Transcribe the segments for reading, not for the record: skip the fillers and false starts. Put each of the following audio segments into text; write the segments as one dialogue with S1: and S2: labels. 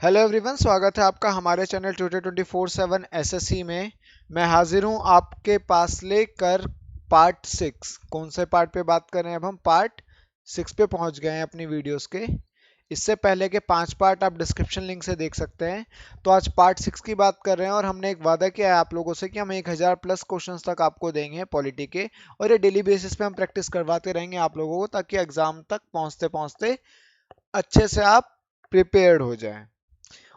S1: Hello everyone, स्वागत है आपका हमारे चैनल ट्यूटर 24/7 एसएससी में। मैं हाजिर हूं आपके पास लेकर पार्ट 6। कौन से पार्ट पे बात कर रहे हैं? अब हम पार्ट 6 पे पहुंच गए हैं अपनी वीडियोस के। इससे पहले के 5 पार्ट आप डिस्क्रिप्शन लिंक से देख सकते हैं। तो आज पार्ट 6 की बात कर रहे हैं और हमने एक वादा किया है आप लोगों से कि हम 1000 प्लस क्वेश्चंस तक आपको देंगे पॉलिटी के, और ये डेली बेसिस पे हम प्रैक्टिस करवाते रहेंगे आप लोगों को, ताकि एग्जाम तक पहुंचते पहुंचते अच्छे से आप प्रिपेयर्ड हो जाएं।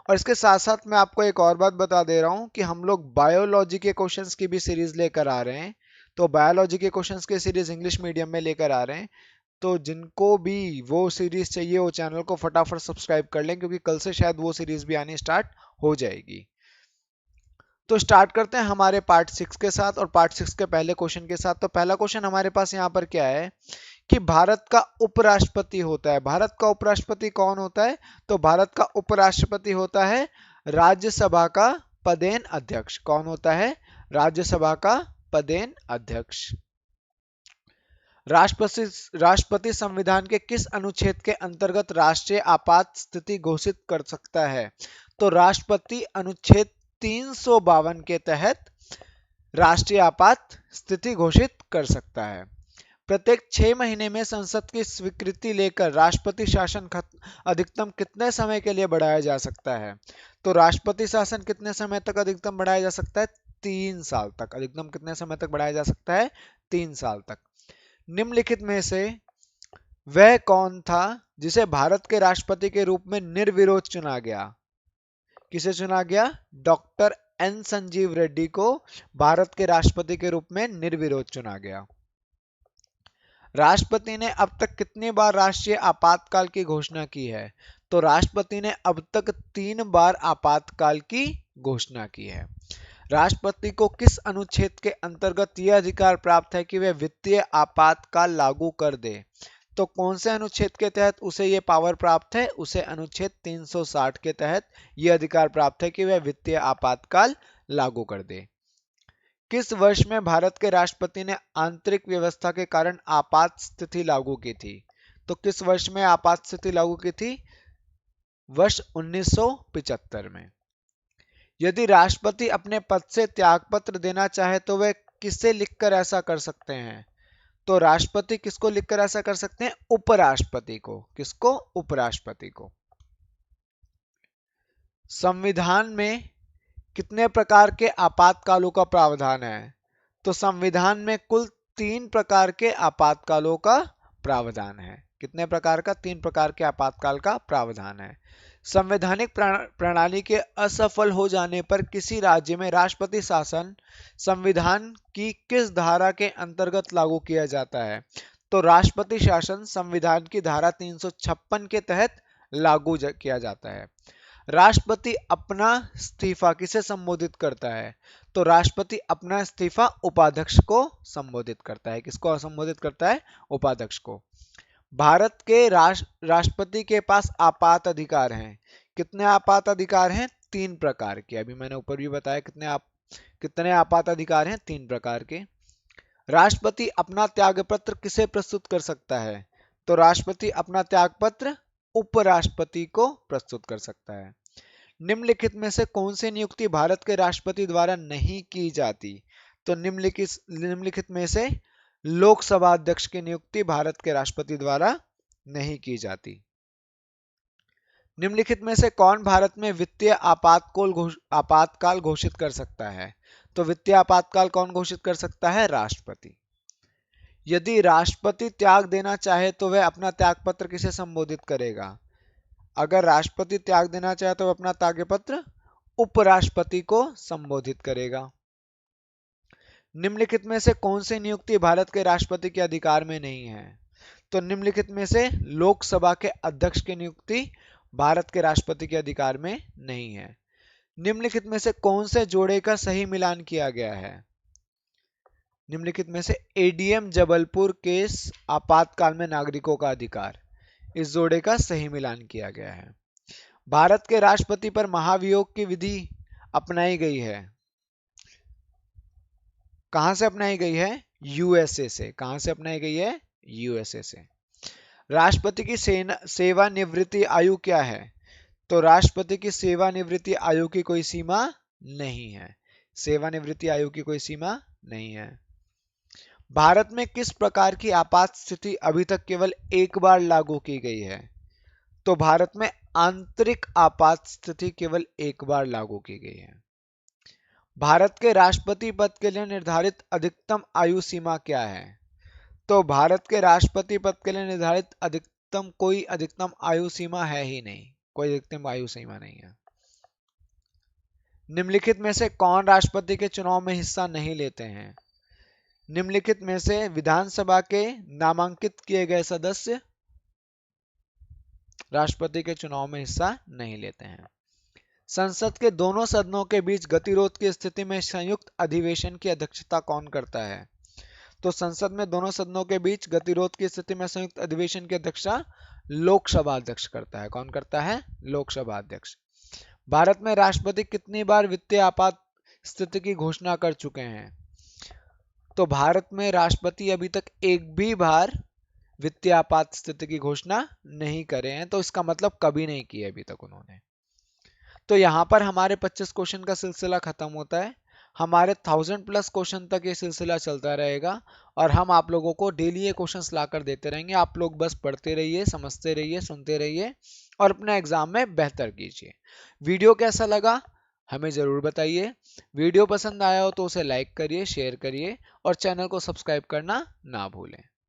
S1: और इसके साथ साथ मैं आपको एक और बात बता दे रहा हूं कि हम लोग बायोलॉजी के क्वेश्चंस की भी सीरीज लेकर आ रहे हैं। तो बायोलॉजी के क्वेश्चंस की सीरीज इंग्लिश मीडियम में लेकर आ रहे हैं। तो जिनको भी वो सीरीज चाहिए वो चैनल को फटाफट सब्सक्राइब कर लें, क्योंकि कल से शायद वो सीरीज भी आनी स्टार्ट हो जाएगी। तो स्टार्ट करते हैं हमारे पार्ट 6 के साथ, और पार्ट 6 के पहले क्वेश्चन के साथ। तो पहला क्वेश्चन हमारे पास यहाँ पर क्या है कि भारत का उपराष्ट्रपति होता है। भारत का उपराष्ट्रपति कौन होता है? तो भारत का उपराष्ट्रपति होता है राज्यसभा का पदेन अध्यक्ष। कौन होता है? राज्यसभा का पदेन अध्यक्ष। राष्ट्रपति राष्ट्रपति संविधान के किस अनुच्छेद के अंतर्गत राष्ट्रीय आपात स्थिति घोषित कर सकता है? तो राष्ट्रपति अनुच्छेद 352 के तहत राष्ट्रीय आपात स्थिति घोषित कर सकता है। प्रत्येक 6 महीने में संसद की स्वीकृति लेकर राष्ट्रपति शासन अधिकतम कितने समय के लिए बढ़ाया जा सकता है? तो राष्ट्रपति शासन कितने समय तक अधिकतम बढ़ाया जा सकता है? 3 साल तक। अधिकतम कितने समय तक बढ़ाया जा सकता है? 3 साल तक। निम्नलिखित में से वह कौन था जिसे भारत के राष्ट्रपति के रूप में निर्विरोध चुना गया? किसे चुना गया? डॉक्टर एन संजीव रेड्डी को भारत के राष्ट्रपति के रूप में निर्विरोध चुना गया। राष्ट्रपति ने अब तक कितनी बार राष्ट्रीय आपातकाल की घोषणा की है? तो राष्ट्रपति ने अब तक 3 बार आपातकाल की घोषणा की है। राष्ट्रपति को किस अनुच्छेद के अंतर्गत यह अधिकार प्राप्त है कि वह वित्तीय आपातकाल लागू कर दे? तो कौन से अनुच्छेद के तहत उसे यह पावर प्राप्त है? उसे अनुच्छेद 360 के तहत यह अधिकार प्राप्त है कि वह वित्तीय आपातकाल लागू कर दे। किस वर्ष में भारत के राष्ट्रपति ने आंतरिक व्यवस्था के कारण आपात स्थिति लागू की थी? तो किस वर्ष में आपात स्थिति लागू की थी? वर्ष 1975 में। यदि राष्ट्रपति अपने पद से त्यागपत्र देना चाहे तो वह किसे लिखकर ऐसा कर सकते हैं? तो राष्ट्रपति किसको लिखकर ऐसा कर सकते हैं? उपराष्ट्रपति को। किसको? उपराष्ट्रपति को। संविधान में कितने प्रकार के आपातकालों का प्रावधान है? तो संविधान में कुल 3 प्रकार के आपातकालों का प्रावधान है। कितने प्रकार का? 3 प्रकार के आपातकाल का प्रावधान है। संवैधानिक प्रणाली के असफल हो जाने पर किसी राज्य में राष्ट्रपति शासन संविधान की किस धारा के अंतर्गत लागू किया जाता है? तो राष्ट्रपति शासन संविधान की धारा 356 के तहत लागू किया जाता है। राष्ट्रपति अपना इस्तीफा किसे संबोधित करता है? तो राष्ट्रपति अपना इस्तीफा उपाध्यक्ष को संबोधित करता है। किसको संबोधित करता है? उपाध्यक्ष को। भारत के राष्ट्रपति के पास आपात अधिकार हैं। कितने आपात अधिकार हैं? 3 प्रकार के। अभी मैंने ऊपर भी बताया कितने आपात अधिकार हैं? 3 प्रकार के। राष्ट्रपति अपना त्यागपत्र किसे प्रस्तुत कर सकता है? तो राष्ट्रपति अपना त्यागपत्र उपराष्ट्रपति को प्रस्तुत कर सकता है। निम्नलिखित में से कौन सी नियुक्ति भारत के राष्ट्रपति द्वारा नहीं की जाती? तो निम्नलिखित में से लोकसभा अध्यक्ष की नियुक्ति भारत के राष्ट्रपति द्वारा नहीं की जाती। निम्नलिखित में से कौन भारत में वित्तीय आपातकाल घोषित कर सकता है? तो वित्तीय आपातकाल कौन घोषित कर सकता है? राष्ट्रपति। यदि राष्ट्रपति त्याग देना चाहे तो वह अपना त्यागपत्र किसे संबोधित करेगा? अगर राष्ट्रपति त्याग देना चाहे तो वह अपना त्यागपत्र उपराष्ट्रपति को संबोधित करेगा। निम्नलिखित में से कौन सी नियुक्ति भारत के राष्ट्रपति के अधिकार में नहीं है? तो निम्नलिखित में से लोकसभा के अध्यक्ष की नियुक्ति भारत के राष्ट्रपति के अधिकार में नहीं है। निम्नलिखित में से कौन से जोड़े का सही मिलान किया गया है? निम्नलिखित में से एडीएम जबलपुर केस आपातकाल में नागरिकों का अधिकार, इस जोड़े का सही मिलान किया गया है। भारत के राष्ट्रपति पर महाभियोग की विधि अपनाई गई है। कहां से अपनाई गई है? यूएसए से। कहां से अपनाई गई है? यूएसए से। राष्ट्रपति की सेवानिवृत्ति आयु क्या है? तो राष्ट्रपति की सेवानिवृत्ति आयु की कोई सीमा नहीं है। सेवानिवृत्ति आयु की कोई सीमा नहीं है। भारत में किस प्रकार की आपात स्थिति अभी तक केवल एक बार लागू की गई है? तो भारत में आंतरिक आपात स्थिति केवल एक बार लागू की गई है। भारत के राष्ट्रपति पद के लिए निर्धारित अधिकतम आयु सीमा क्या है? तो भारत के राष्ट्रपति पद के लिए निर्धारित कोई अधिकतम आयु सीमा है ही नहीं, कोई अधिकतम आयु सीमा नहीं है। निम्नलिखित में से कौन राष्ट्रपति के चुनाव में हिस्सा नहीं लेते हैं? निम्नलिखित में से विधानसभा के नामांकित किए गए सदस्य राष्ट्रपति के चुनाव में हिस्सा नहीं लेते हैं। संसद के दोनों सदनों के बीच गतिरोध की स्थिति में संयुक्त अधिवेशन की अध्यक्षता कौन करता है? तो संसद में दोनों सदनों के बीच गतिरोध की स्थिति में संयुक्त अधिवेशन की अध्यक्षता लोकसभा अध्यक्ष करता है। कौन करता है? लोकसभा अध्यक्ष। भारत में राष्ट्रपति कितनी बार वित्तीय आपात स्थिति की घोषणा कर चुके हैं? तो भारत में राष्ट्रपति अभी तक एक भी बार वित्तीय आपात स्थिति की घोषणा नहीं करे हैं, तो इसका मतलब कभी नहीं की है अभी तक उन्होंने। तो यहां पर हमारे 25 क्वेश्चन का सिलसिला खत्म होता है। हमारे 1000+ क्वेश्चन तक ये सिलसिला चलता रहेगा और हम आप लोगों को डेली ये क्वेश्चंस लाकर देते रहेंगे। आप लोग बस पढ़ते रहिए, समझते रहिए, सुनते रहिए और अपने एग्जाम में बेहतर कीजिए। वीडियो कैसा लगा हमें जरूर बताइए। वीडियो पसंद आया हो तो उसे लाइक करिए, शेयर करिए और चैनल को सब्सक्राइब करना ना भूलें।